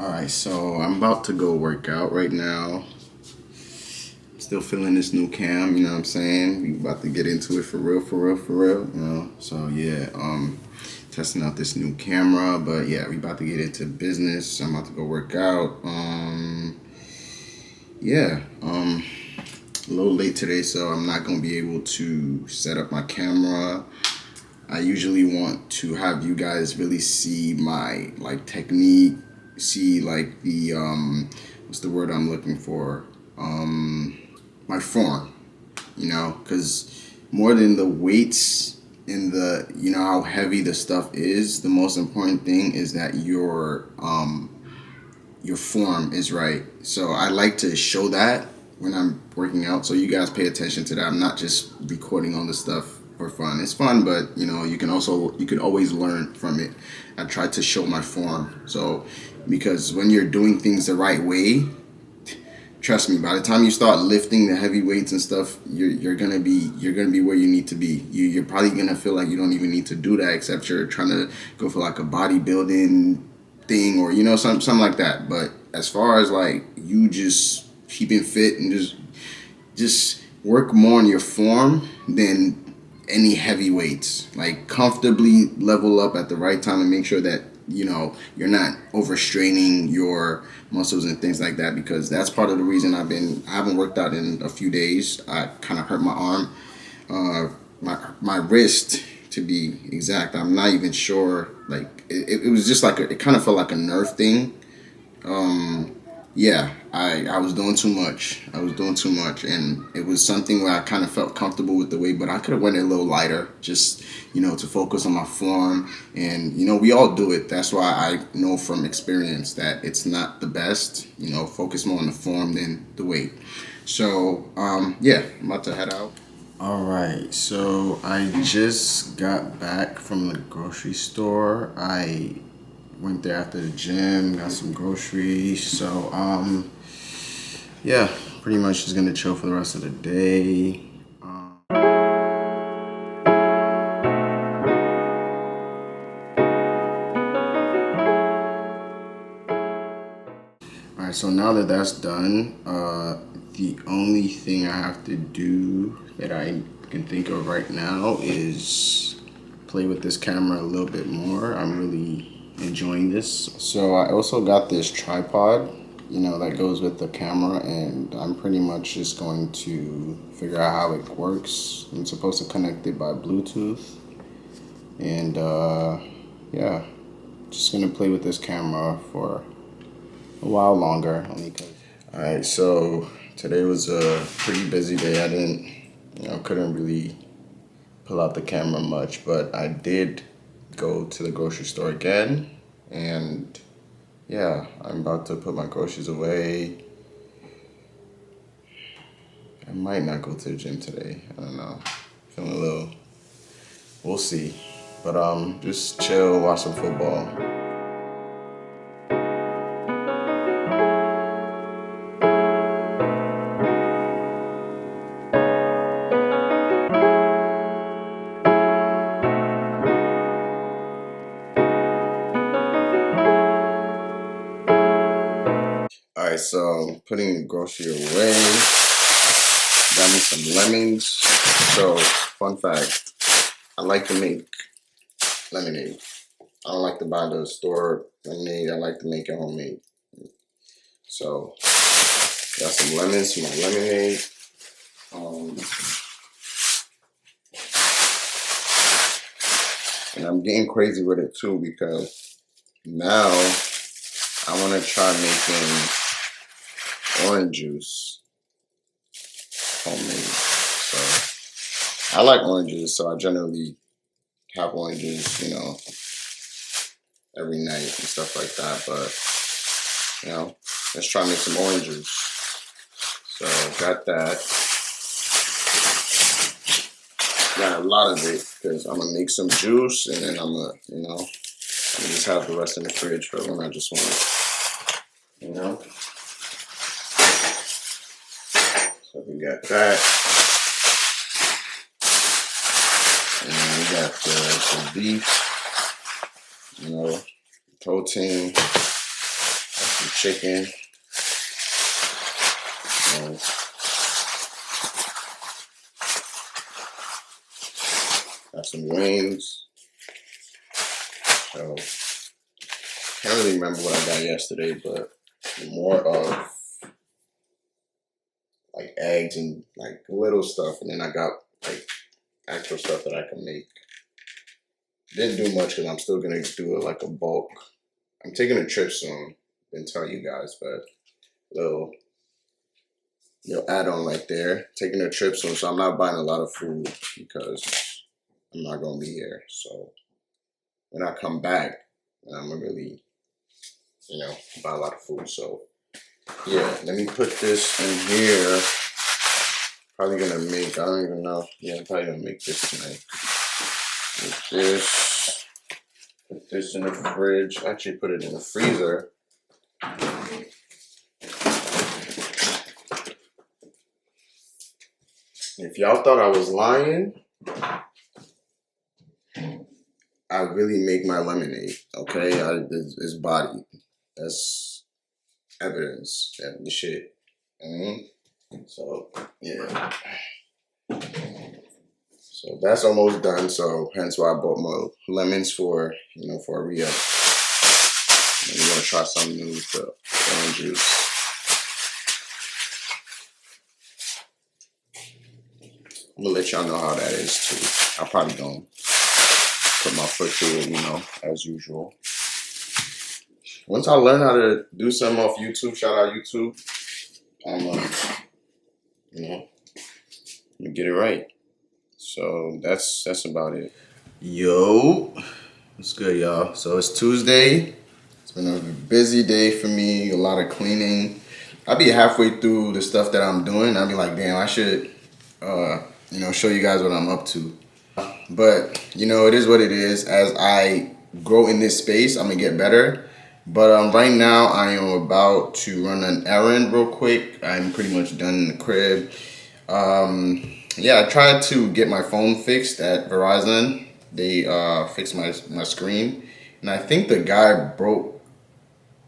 Alright, so I'm about to go work out right now. Still feeling this new cam, you know what I'm saying? We about to get into it for real, you know? So yeah, testing out this new camera, but yeah, we about to get into business. I'm about to go work out. A little late today, so I'm not gonna be able to set up my camera. I usually want to have you guys really see my technique, see the what's the word I'm looking for? My form, because more than the weights and how heavy the stuff is, the most important thing is that your form is right. So I like to show that when I'm working out, so you guys pay attention to that. I'm not just recording all this stuff for fun. It's fun, but you can always learn from it. I try to show my form, so because when you're doing things the right way, trust me, by the time you start lifting the heavy weights and stuff, you're gonna be where you need to be. You're probably gonna feel like you don't even need to do that, except you're trying to go for like a bodybuilding thing, or something like that. But as far as like you just keeping fit and just work more on your form than any heavy weights. Like comfortably level up at the right time and make sure that you're not overstraining your muscles and things like that, because that's part of the reason I haven't worked out in a few days. I kind of hurt my arm, my wrist to be exact. I'm not even sure. Like it was just like it kind of felt like a nerve thing. Yeah, I was doing too much. And it was something where I kind of felt comfortable with the weight, but I could have went a little lighter, just to focus on my form. And we all do it. That's why I know from experience that it's not the best. Focus more on the form than the weight. So yeah, I'm about to head out. All right, so I just got back from the grocery store. I went there after the gym, got some groceries. So yeah, pretty much just gonna chill for the rest of the day. All right, so now that that's done, the only thing I have to do that I can think of right now is play with this camera a little bit more. I'm really enjoying this. So I also got this tripod, that goes with the camera, and I'm pretty much just going to figure out how it works. I'm supposed to connect it by Bluetooth, and yeah, just gonna play with this camera for a while longer. All right, so today was a pretty busy day. I couldn't really pull out the camera much, but I did go to the grocery store again, and yeah, I'm about to put my groceries away. I might not go to the gym today. I don't know. Feeling a little, we'll see. But just chill, watch some football. All right, so I'm putting the grocery away. Got me some lemons. So, fun fact, I like to make lemonade. I don't like to buy the store lemonade. I like to make it homemade. So, got some lemons for my lemonade. And I'm getting crazy with it too, because now I want to try making orange juice homemade. So I like oranges, so I generally have oranges, every night and stuff like that. But let's try make some orange juice. So got that. Got a lot of it because I'm gonna make some juice, and then I'm gonna just have the rest in the fridge for when I just want it. So we got that. And then we got the beef, protein. That's chicken. Got some wings. So can't really remember what I got yesterday, but more of like eggs and like little stuff, and then I got like actual stuff that I can make. Didn't do much because I'm still gonna do it like a bulk. I'm taking a trip soon. Didn't tell you guys, but little add on right there. Taking a trip soon, so I'm not buying a lot of food because I'm not gonna be here. So when I come back, I'm gonna really, buy a lot of food. So yeah, let me put this in here. Probably gonna make, I don't even know. Yeah, I'm probably gonna make this tonight. Make this, put this in the fridge. Actually put it in the freezer. If y'all thought I was lying, I really make my lemonade, okay? It's bodied. That's evidence that the shit. So, yeah. So that's almost done, so hence why I bought more lemons for a re-up. And we're gonna try something new with the orange juice. I'm gonna let y'all know how that is too. I probably don't put my foot through it, as usual. Once I learn how to do something off YouTube, shout out YouTube, I'm gonna get it right. So that's about it. Yo, what's good, y'all? So it's Tuesday. It's been a busy day for me. A lot of cleaning. I'll be halfway through the stuff that I'm doing. I'll be like, damn, I should, show you guys what I'm up to. But it is what it is. As I grow in this space, I'm gonna get better. But right now, I am about to run an errand real quick. I'm pretty much done in the crib. Yeah, I tried to get my phone fixed at Verizon. They fixed my screen, and I think the guy broke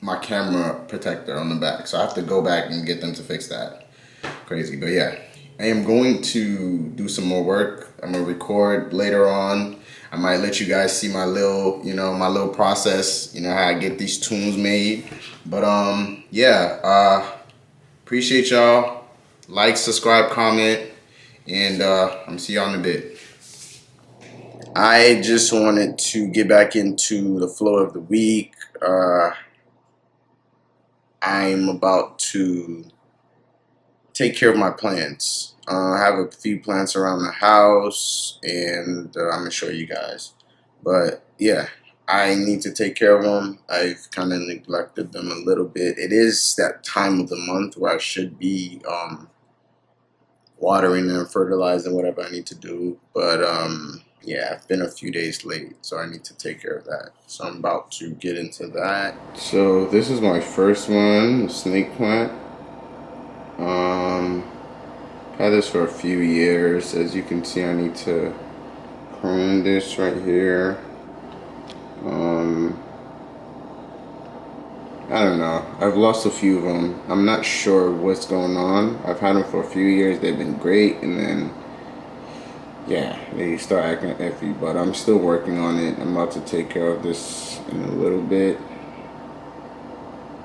my camera protector on the back, so I have to go back and get them to fix that. Crazy, but yeah, I am going to do some more work. I'm gonna record later on. I might let you guys see my little process, how I get these tunes made. But yeah, appreciate y'all. Like, subscribe, comment. And I'm gonna see y'all in a bit. I just wanted to get back into the flow of the week. I'm about to take care of my plants. I have a few plants around the house, and I'm gonna show you guys. But yeah, I need to take care of them. I've kind of neglected them a little bit. It is that time of the month where I should be watering them, fertilizing, whatever I need to do. But yeah, I've been a few days late, so I need to take care of that. So I'm about to get into that. So this is my first one, the snake plant. Had this for a few years. As you can see, I need to prune this right here. I don't know. I've lost a few of them. I'm not sure what's going on. I've had them for a few years. They've been great, and then yeah, they start acting iffy. But I'm still working on it. I'm about to take care of this in a little bit.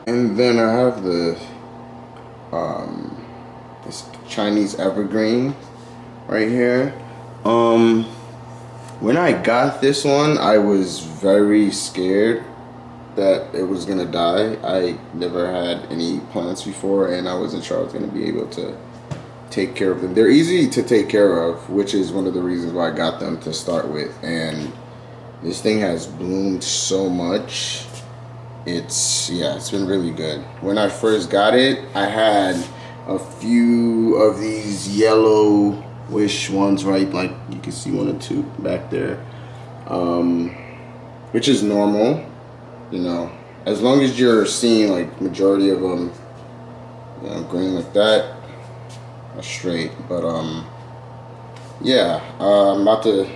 And then I have the this Chinese evergreen right here. When I got this one, I was very scared that it was gonna die. I never had any plants before, and I wasn't sure I was gonna be able to take care of them. They're easy to take care of, which is one of the reasons why I got them to start with. And this thing has bloomed so much. It's been really good. When I first got it, I had a few of these yellowish ones, right? Like you can see one or two back there, which is normal. As long as you're seeing like majority of them, green like that, that's straight. But yeah, I'm about to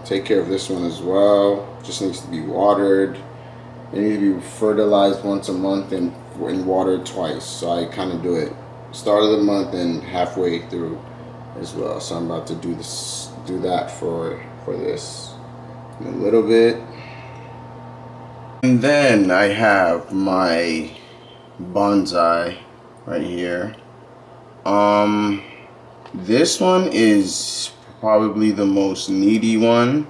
take care of this one as well. Just needs to be watered. They need to be fertilized once a month and watered twice. So I kind of do it start of the month and halfway through as well. So I'm about to do that for this in a little bit. And then I have my bonsai right here. This one is probably the most needy one.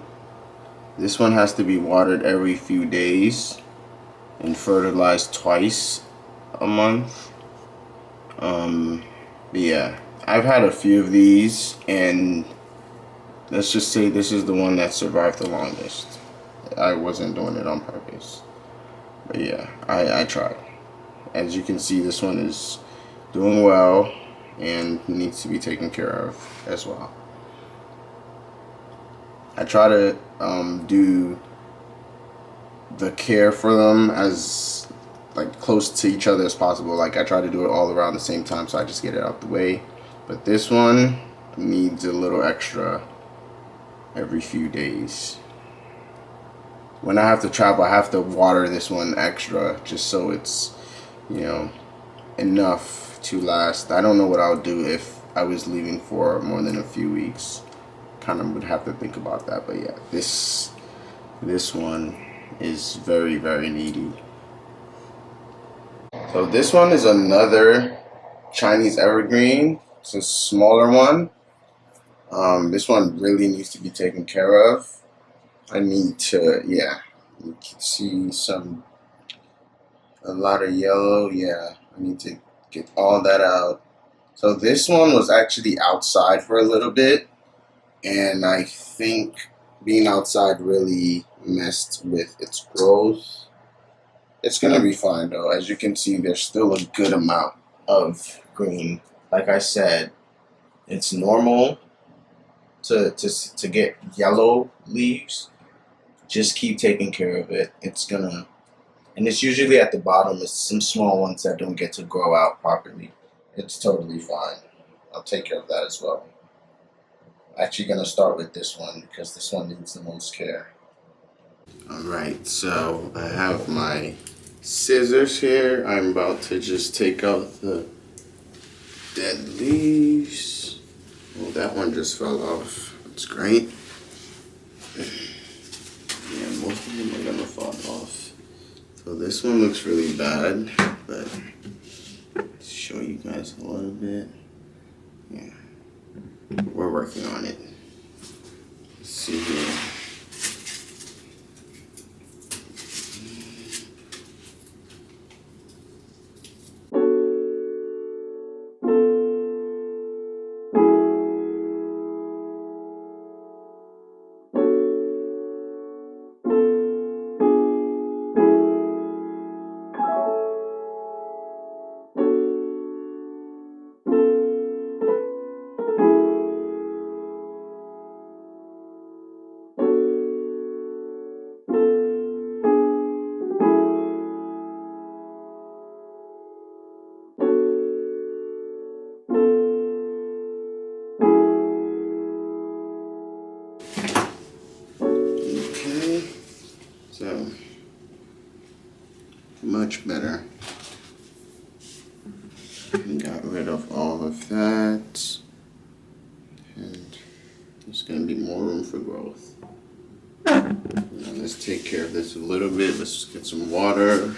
This one has to be watered every few days and fertilized twice a month. But yeah, I've had a few of these, and let's just say this is the one that survived the longest. I wasn't doing it on purpose. But yeah, I tried. As you can see, this one is doing well and needs to be taken care of as well. I try to do the care for them as like close to each other as possible. Like I try to do it all around the same time, so I just get it out the way. But this one needs a little extra every few days. When I have to travel, I have to water this one extra just so it's, you know, enough to last. I don't know what I would do if I was leaving for more than a few weeks. Kind of would have to think about that. But yeah, this one is very, very needy. So this one is another Chinese evergreen. It's a smaller one. This one really needs to be taken care of. I need to, yeah, you can see a lot of yellow. Yeah, I need to get all that out. So this one was actually outside for a little bit, and I think being outside really messed with its growth. It's gonna be fine though. As you can see, there's still a good amount of green. Like I said, it's normal to get yellow leaves. Just keep taking care of it. And it's usually at the bottom. It's some small ones that don't get to grow out properly. It's totally fine. I'll take care of that as well. Actually gonna start with this one because this one needs the most care. Alright, so I have my scissors here. I'm about to just take out the dead leaves. Oh, that one just fell off. That's great. Yeah, most of them are gonna fall off. So this one looks really bad, but let's show you guys a little bit. Yeah, we're working on it. Let's see here. Okay, so much better. Got rid of all of that, and there's gonna be more room for growth. Now let's take care of this a little bit. Let's get some water.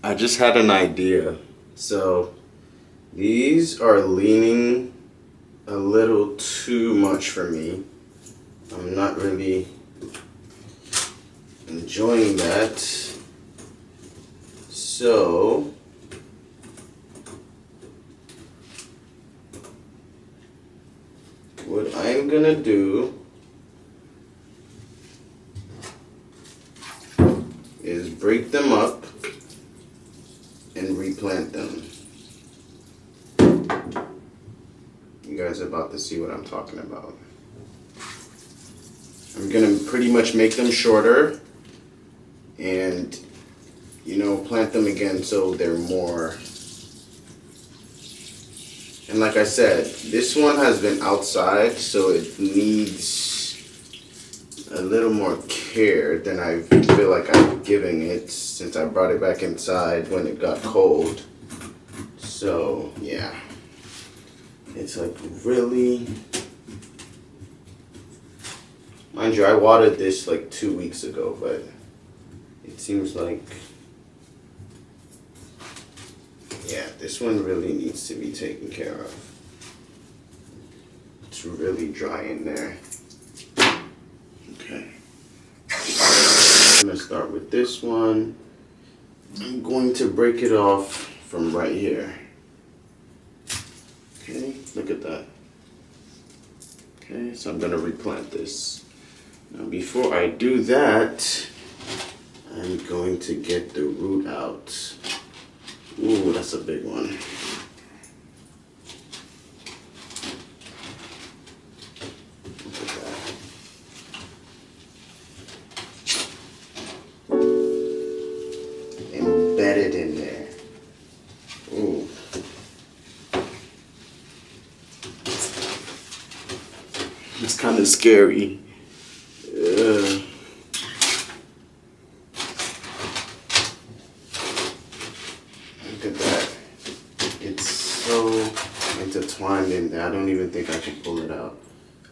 I just had an idea. So these are leaning a little too much for me. I'm not really enjoying that. So what I'm gonna do is break them up and replant them. You guys are about to see what I'm talking about. I'm gonna pretty much make them shorter and, you know, plant them again so they're more. And like I said, this one has been outside, so it needs a little more care than I feel like I'm giving it since I brought it back inside when it got cold. So yeah, it's like really, mind you, I watered this like 2 weeks ago, but it seems like, yeah, this one really needs to be taken care of. It's really dry in there. Okay. I'm gonna start with this one. I'm going to break it off from right here. Okay, look at that. Okay, so I'm gonna replant this. Now before I do that, I'm going to get the root out. Ooh, that's a big one. Look at that. Embedded in there. Ooh. It's kind of scary. Look at that. It's so intertwined in there. I don't even think I can pull it out.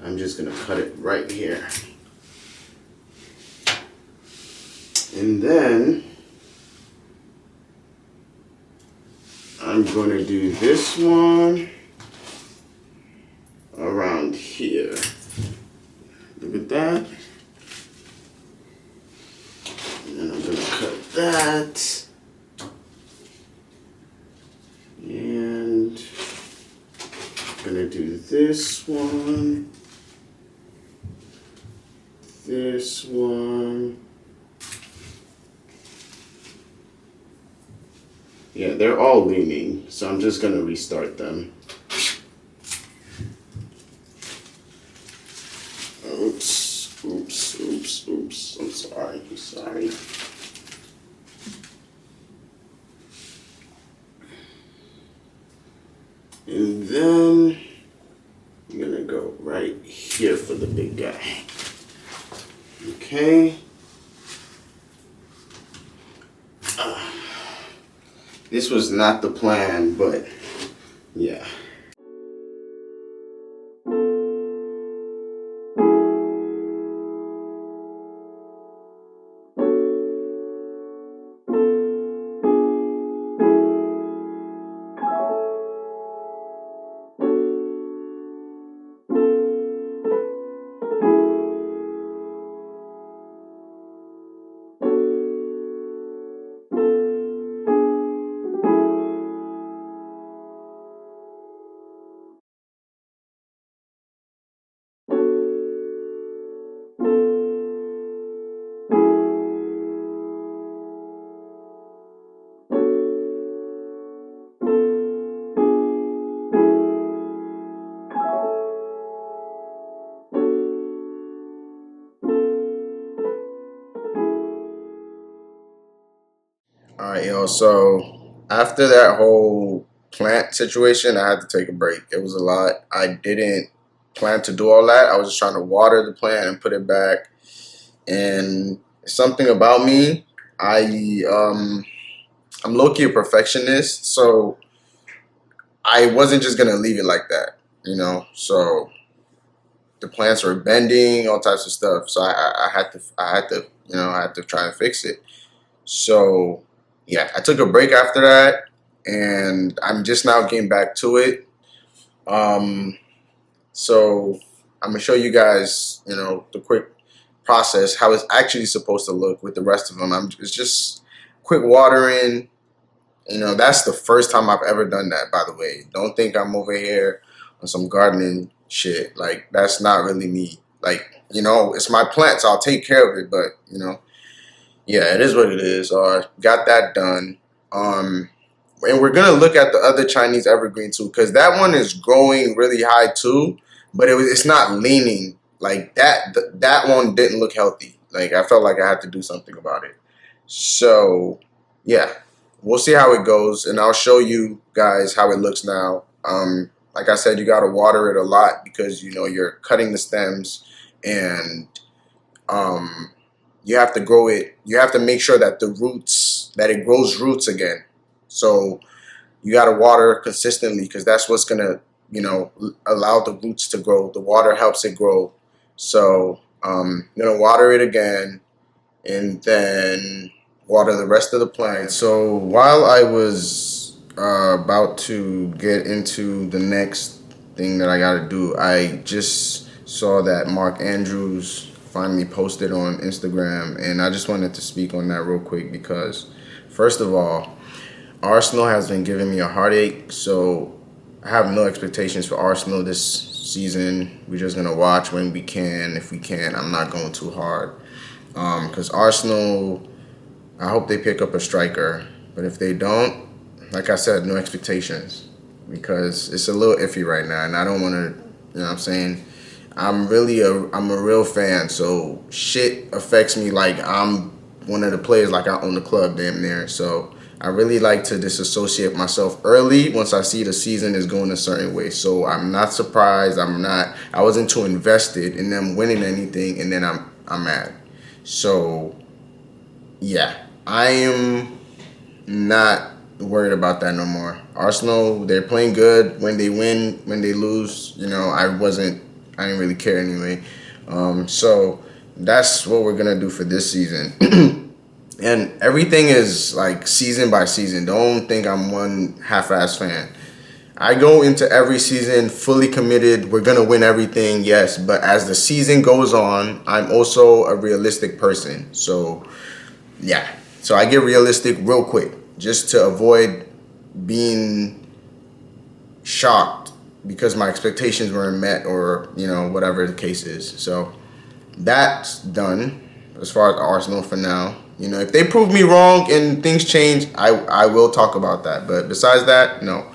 I'm just gonna cut it right here. And then I'm gonna do this one around here. Look at that. And then I'm gonna cut that. And I'm gonna do this one. This one. Yeah, they're all leaning, so I'm just gonna restart them. Oops, oops, oops, oops. I'm sorry. And then I'm gonna go right here for the big guy. Okay. This was not the plan, but yeah. All right, yo. So after that whole plant situation, I had to take a break. It was a lot. I didn't plan to do all that. I was just trying to water the plant and put it back. And something about me, I'm low key a perfectionist, so I wasn't just gonna leave it like that, you know. So the plants were bending, all types of stuff. So I had to, I had to try and fix it. So yeah, I took a break after that, and I'm just now getting back to it. Um, so I'm gonna show you guys, the quick process how it's actually supposed to look with the rest of them. It's just quick watering. That's the first time I've ever done that. By the way, don't think I'm over here on some gardening shit. Like that's not really me. Like it's my plants. I'll take care of it, but yeah, it is what it is. Got that done. Um, and we're gonna look at the other Chinese evergreen too, because that one is growing really high too, but it's not leaning like that. That one didn't look healthy. Like I felt like I had to do something about it. So yeah, we'll see how it goes, and I'll show you guys how it looks now. Like I said, you gotta water it a lot because you're cutting the stems, and um, you have to grow it. You have to make sure that it grows roots again. So you got to water consistently because that's what's gonna, allow the roots to grow. The water helps it grow. So I'm gonna water it again, and then water the rest of the plant. So while I was about to get into the next thing that I got to do, I just saw that Mark Andrews finally posted on Instagram, and I just wanted to speak on that real quick because, first of all, Arsenal has been giving me a heartache, so I have no expectations for Arsenal this season. We're just gonna watch when we can. If we can, I'm not going too hard because Arsenal, I hope they pick up a striker, but if they don't, like I said, no expectations because it's a little iffy right now, and I don't want to, what I'm saying. I'm a real fan, so shit affects me like I'm one of the players, like I own the club damn near. So I really like to disassociate myself early once I see the season is going a certain way. So I'm not surprised. I wasn't too invested in them winning anything, and then I'm mad. So yeah, I am not worried about that no more. Arsenal, they're playing good. When they win, when they lose, I didn't really care anyway. So that's what we're gonna do for this season. And everything is like season by season. Don't think I'm one half-ass fan. I go into every season fully committed. We're gonna win everything, yes. But as the season goes on, I'm also a realistic person. So yeah. So I get realistic real quick just to avoid being shocked because my expectations weren't met or, whatever the case is. So that's done as far as Arsenal for now. If they prove me wrong and things change, I will talk about that. But besides that, no.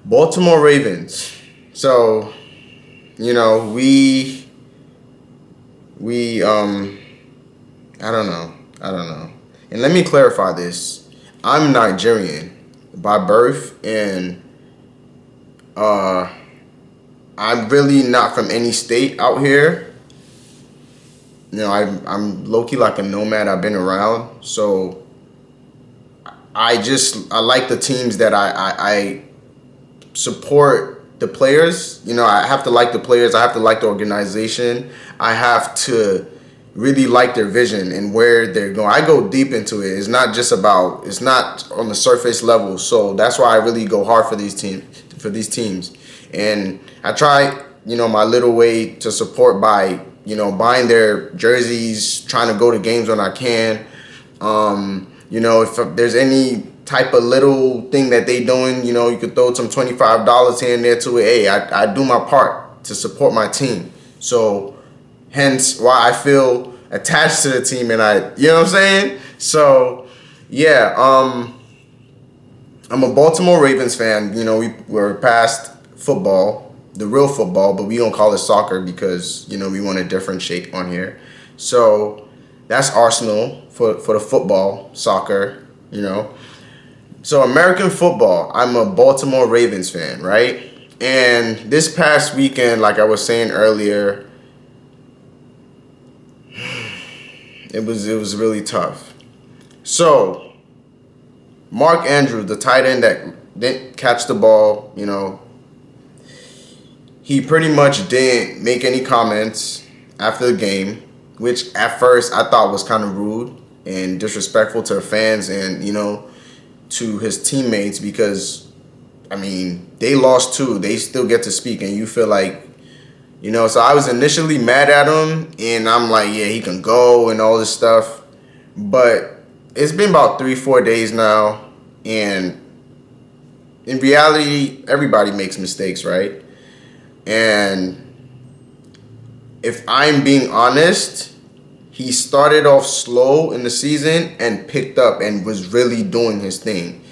Baltimore Ravens. So, we I don't know. I don't know. And let me clarify this. I'm Nigerian by birth, and I'm really not from any state out here. I'm low-key like a nomad. I've been around. So I like the teams that I support the players. I have to like the players. I have to like the organization. I have to really like their vision and where they're going. I go deep into it. It's not on the surface level. So that's why I really go hard for these teams. And I try, my little way to support by, buying their jerseys, trying to go to games when I can. If there's any type of little thing that they doing, you could throw some $25 here and there to it. Hey, I do my part to support my team. So hence why I feel attached to the team, and you know what I'm saying? So yeah, I'm a Baltimore Ravens fan. We're past football, the real football, but we don't call it soccer because, we want to differentiate on here. So that's Arsenal for the football, soccer, So American football, I'm a Baltimore Ravens fan, right? And this past weekend, like I was saying earlier, it was really tough. So Mark Andrews, the tight end that didn't catch the ball, he pretty much didn't make any comments after the game, which at first I thought was kind of rude. and disrespectful to the fans and, to his teammates because, I mean, they lost too. They still get to speak, and you feel like, so I was initially mad at him, and I'm like, yeah, he can go and all this stuff. But it's been about 3-4 days now, and in reality, everybody makes mistakes, right? And if I'm being honest, he started off slow in the season and picked up and was really doing his thing.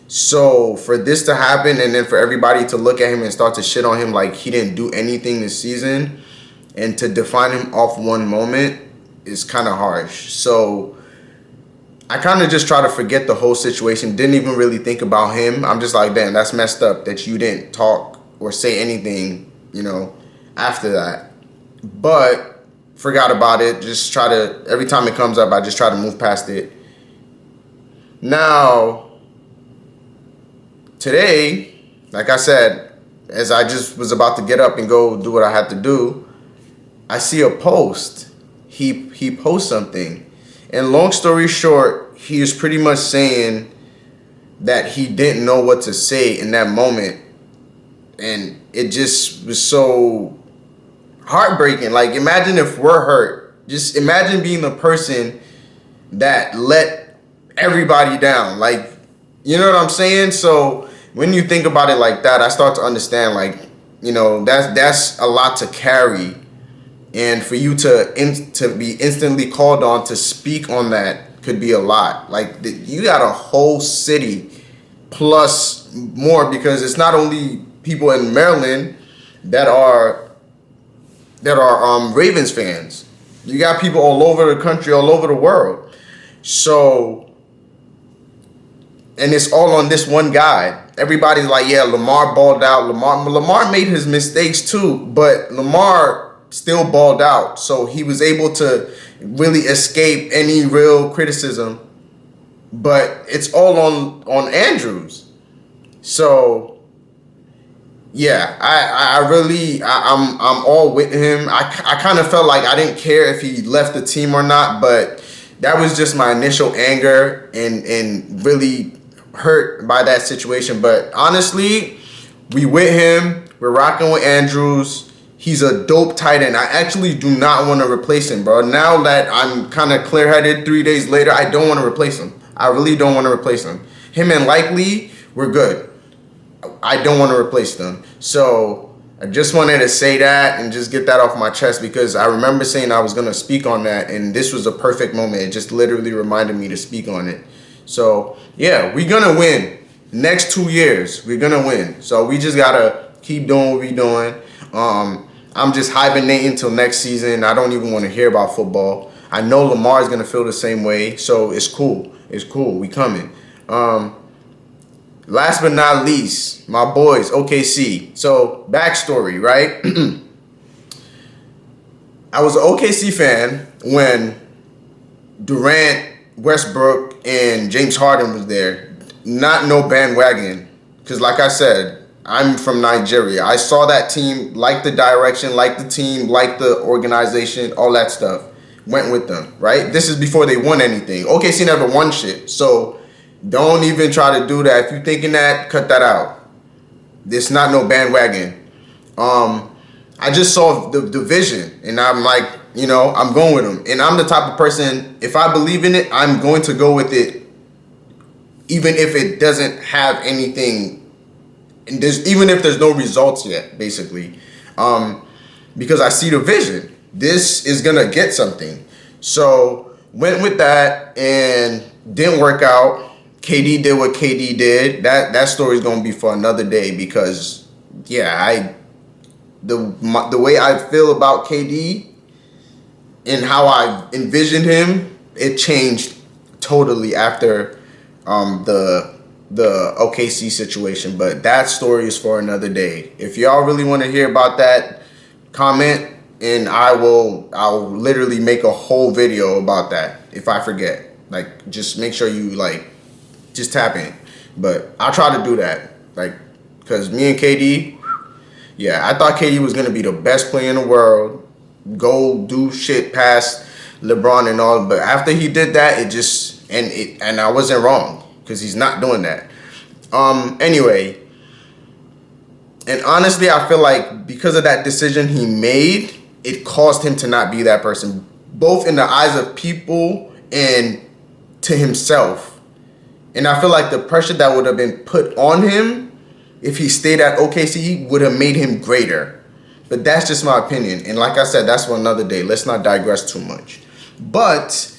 So for this to happen and then for everybody to look at him and start to shit on him like he didn't do anything this season and to define him off one moment is kind of harsh. So I kind of just try to forget the whole situation. Didn't even really think about him. I'm just like, damn, that's messed up that you didn't talk or say anything, after that. But forgot about it. Just try to, every time it comes up, I just try to move past it. Now, today, like I said, as I just was about to get up and go do what I had to do, I see a post. He posts something. And long story short, he is pretty much saying that he didn't know what to say in that moment. And it just was so heartbreaking. Like, imagine if we're hurt. Just imagine being the person that let everybody down. Like, you know what I'm saying? So when you think about it like that, I start to understand, like, that's a lot to carry. And for you to be instantly called on to speak on that could be a lot. Like, you got a whole city plus more, because it's not only people in Maryland that are Ravens fans. You got people all over the country, all over the world. So, and it's all on this one guy. Everybody's like, yeah, Lamar balled out. Lamar made his mistakes too, but Lamar still balled out. So he was able to really escape any real criticism. But it's all on Andrews. So yeah, I'm all with him. I kind of felt like I didn't care if he left the team or not, but that was just my initial anger and really hurt by that situation. But honestly, we with him. We're rocking with Andrews. He's a dope tight end. I actually do not want to replace him, bro. Now that I'm kind of clear-headed 3 days later, I don't want to replace him. I really don't want to replace him. Him and Likely, we're good. I don't want to replace them. So I just wanted to say that and just get that off my chest, because I remember saying I was going to speak on that, and this was a perfect moment. It just literally reminded me to speak on it. So, yeah, we're going to win. Next 2 years, we're going to win. So we just got to keep doing what we're doing. I'm just hibernating till next season. I don't even want to hear about football. I know Lamar is going to feel the same way, so it's cool. It's cool. We coming. Last but not least, my boys, OKC. So, backstory, right? I was an OKC fan when Durant, Westbrook, and James Harden was there. Not no bandwagon. Because like I said, I'm from Nigeria. I saw that team, like the direction, like the team, like the organization, all that stuff. Went with them, right? This is before they won anything. OKC never won shit. So don't even try to do that. If you're thinking that, cut that out. It's not no bandwagon. I just saw the vision, and I'm like, I'm going with them. And I'm the type of person, if I believe in it, I'm going to go with it, even if it doesn't have anything. And even if there's no results yet, basically, because I see the vision. This is gonna get something. So went with that and didn't work out. KD did what KD did. That story's gonna be for another day, because the way I feel about KD and how I envisioned him, it changed totally after the OKC situation. But that story is for another day. If y'all really want to hear about that, comment, and I'll literally make a whole video about that if I forget. Like, just make sure you just tap in. But I'll try to do that, because me and KD, I thought KD was gonna be the best player in the world, go do shit past LeBron and all. But after he did that, and I wasn't wrong because he's not doing that. Anyway, and honestly, I feel like because of that decision he made, it caused him to not be that person, both in the eyes of people and to himself. And I feel like the pressure that would have been put on him if he stayed at OKC would have made him greater. But that's just my opinion. And like I said, that's for another day. Let's not digress too much. But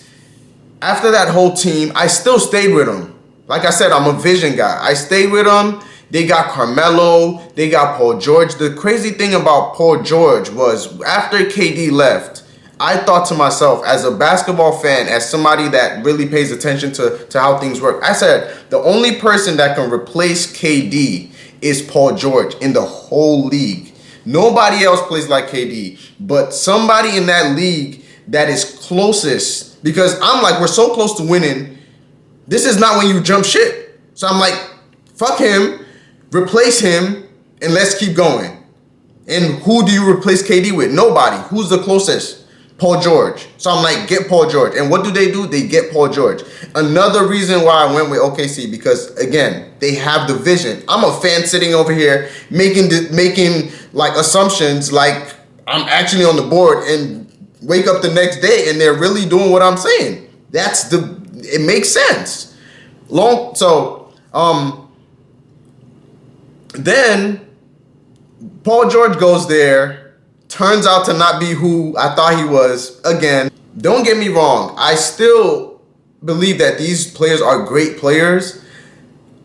after that whole team, I still stayed with him. Like I said, I'm a vision guy. I stayed with him. They got Carmelo. They got Paul George. The crazy thing about Paul George was after KD left, I thought to myself, as a basketball fan, as somebody that really pays attention to how things work, I said, the only person that can replace KD is Paul George in the whole league. Nobody else plays like KD, but somebody in that league that is closest, because I'm like, we're so close to winning. This is not when you jump ship. So I'm like, fuck him, replace him, and let's keep going. And who do you replace KD with? Nobody. Who's the closest? Paul George. So I'm like, get Paul George. And what do? They get Paul George. Another reason why I went with OKC, because again, they have the vision. I'm a fan sitting over here making like assumptions like I'm actually on the board and wake up the next day and they're really doing what I'm saying. It makes sense. Then Paul George goes there. Turns out to not be who I thought he was. Again, don't get me wrong. I still believe that these players are great players.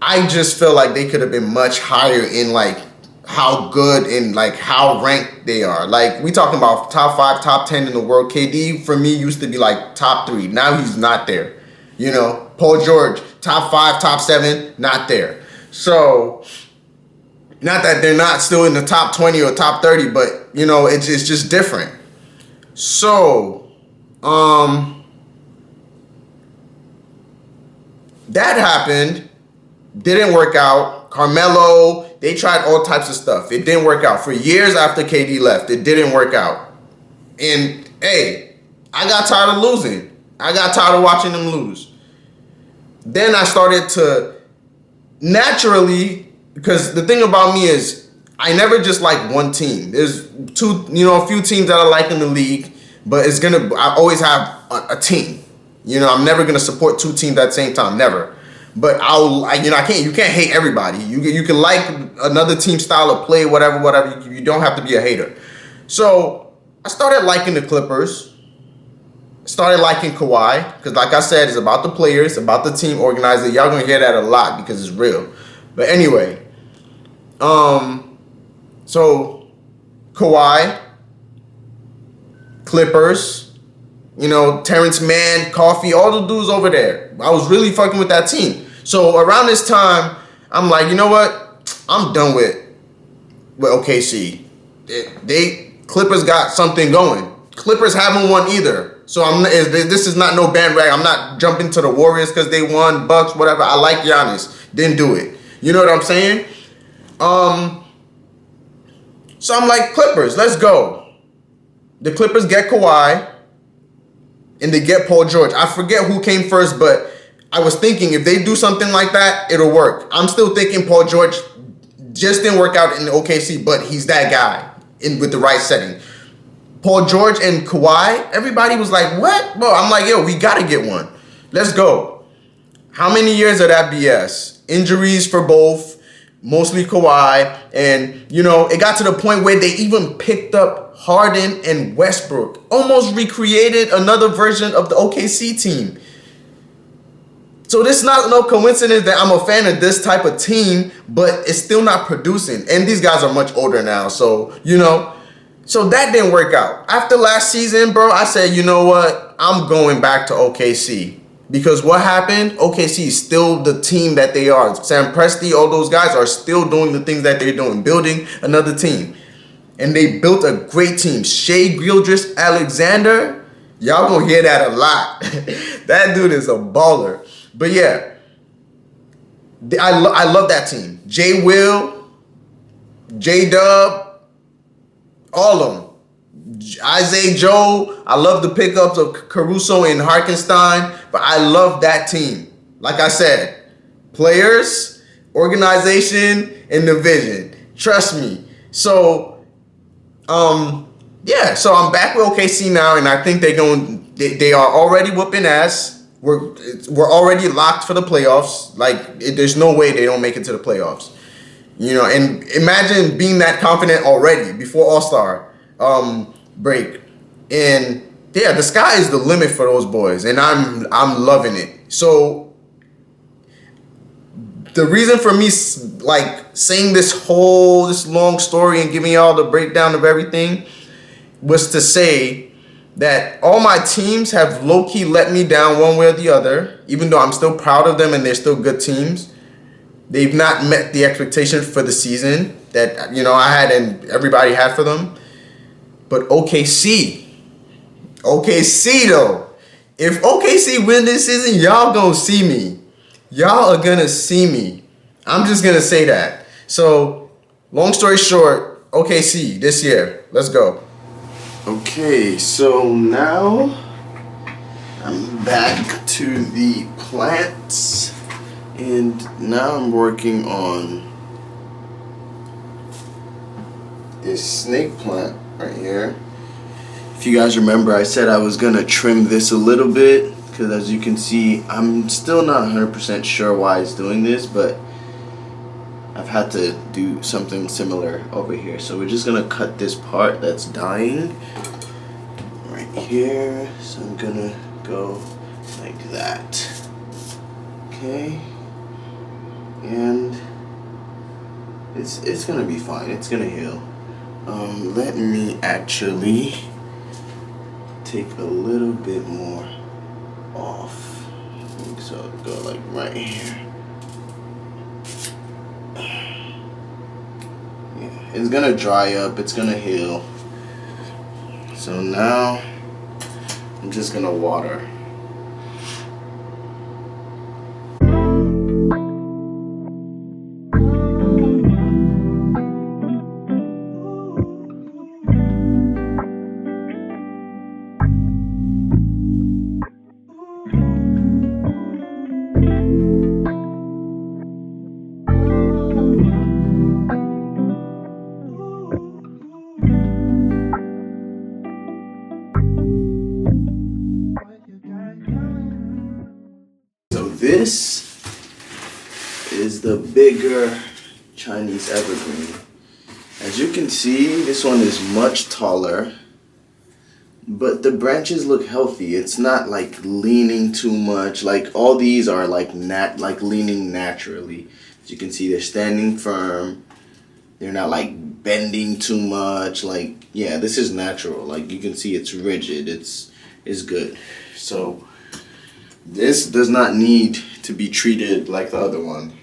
I just feel like they could have been much higher in like how good and like how ranked they are. Like we talking about top 5, top 10 in the world. KD for me used to be like top 3. Now he's not there. You know, Paul George, top 5, top 7, not there. So not that they're not still in the top 20 or top 30, but, you know, it's just different. So, that happened. Didn't work out. Carmelo, they tried all types of stuff. It didn't work out. For years after KD left, it didn't work out. And, hey, I got tired of losing. I got tired of watching them lose. Then I started to naturally... Because the thing about me is I never just like one team. There's a few teams that I like in the league, but I always have a team. You know, I'm never gonna support 2 teams at the same time, never. But you can't hate everybody. You can like another team style of play, whatever. You don't have to be a hater. So I started liking the Clippers. Started liking Kawhi because, like I said, it's about the players, about the team organizer. Y'all gonna hear that a lot because it's real. But anyway, so Kawhi, Clippers, you know, Terrence Mann, Coffee, all the dudes over there. I was really fucking with that team. So around this time, I'm like, you know what? I'm done with OKC. Clippers got something going. Clippers haven't won either. So this is not no bandwagon. I'm not jumping to the Warriors because they won, Bucks, whatever. I like Giannis. Didn't do it. You know what I'm saying? So I'm like, Clippers, let's go. The Clippers get Kawhi, and they get Paul George. I forget who came first, but I was thinking if they do something like that, it'll work. I'm still thinking Paul George just didn't work out in OKC, but he's that guy with the right setting. Paul George and Kawhi, everybody was like, what? Bro, I'm like, yo, we got to get one. Let's go. How many years of that BS? Injuries for both, mostly Kawhi. And, you know, it got to the point where they even picked up Harden and Westbrook. Almost recreated another version of the OKC team. So this is not no coincidence that I'm a fan of this type of team, but it's still not producing. And these guys are much older now. So, you know, so that didn't work out. After last season, bro, I said, you know what? I'm going back to OKC. Because what happened? OKC is still the team that they are. Sam Presti, all those guys are still doing the things that they're doing, building another team. And they built a great team. Shai Gilgeous-Alexander, y'all gonna hear that a lot. That dude is a baller. But yeah, I love that team. J-Will, J-Dub, all of them. Isaiah Joe. I love the pickups of Caruso and Harkenstein, but I love that team. Like I said, players, organization, and the vision. Trust me. So, yeah. So I'm back with OKC now, and I think they are already whooping ass. We're already locked for the playoffs. Like, there's no way they don't make it to the playoffs. You know, and imagine being that confident already before All-Star break. And yeah, the sky is the limit for those boys, and I'm loving it. So the reason for me like saying this long story and giving y'all the breakdown of everything was to say that all my teams have low-key let me down one way or the other, even though I'm still proud of them and they're still good teams. They've not met the expectation for the season that, you know, I had and everybody had for them. But OKC though, if OKC win this season, y'all gonna see me. Y'all are gonna see me. I'm just gonna say that. So, long story short, OKC this year. Let's go. Okay, so now I'm back to the plants. And now I'm working on this snake plant right here. If you guys remember, I said I was gonna trim this a little bit because as you can see, I'm still not 100% sure why it's doing this, but I've had to do something similar over here. So we're just gonna cut this part that's dying right here. So I'm gonna go like that. Okay. And it's gonna be fine. It's gonna heal. Let me actually take a little bit more off. So it'll go like right here. Yeah, it's gonna dry up. It's gonna heal. So now I'm just gonna water. This is the bigger Chinese evergreen. As you can see, this one is much taller, but the branches look healthy. It's not like leaning too much. Like all these are like leaning naturally. As you can see, they're standing firm. They're not like bending too much. Like, yeah, this is natural. Like you can see, it's rigid. It's good. So this does not need to be treated like the other one.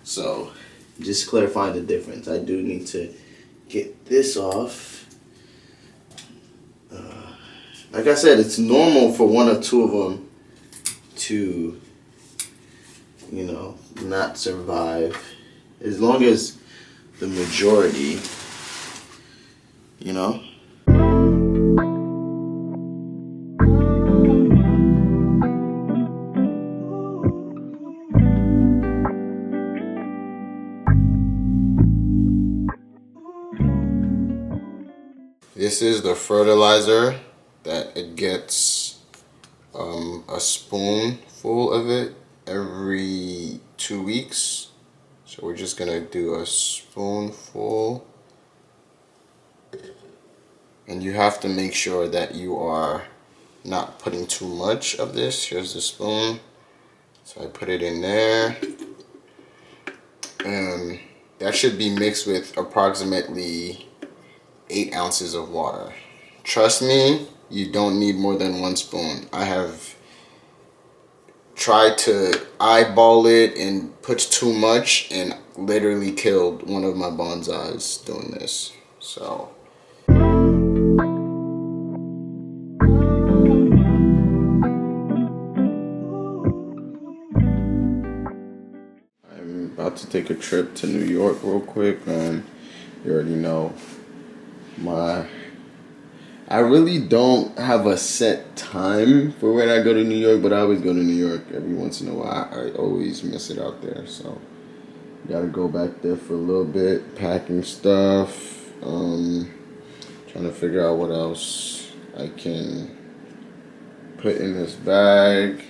So, just clarifying the difference. I do need to get this off. Like I said, it's normal for one or two of them to, you know, not survive. As long as the majority, you know. This is the fertilizer that it gets, a spoonful of it every 2 weeks. So we're just gonna do a spoonful. And you have to make sure that you are not putting too much of this. Here's the spoon. So I put it in there. And that should be mixed with approximately 8 ounces of water. Trust me, you don't need more than 1 spoon. I have tried to eyeball it and put too much and literally killed one of my bonsais doing this. So I'm about to take a trip to New York real quick, man. You already know my I really don't have a set time for when I go to New York, but I always go to New York every once in a while. I always miss it out there, so gotta go back there for a little bit, packing stuff, trying to figure out what else I can put in this bag.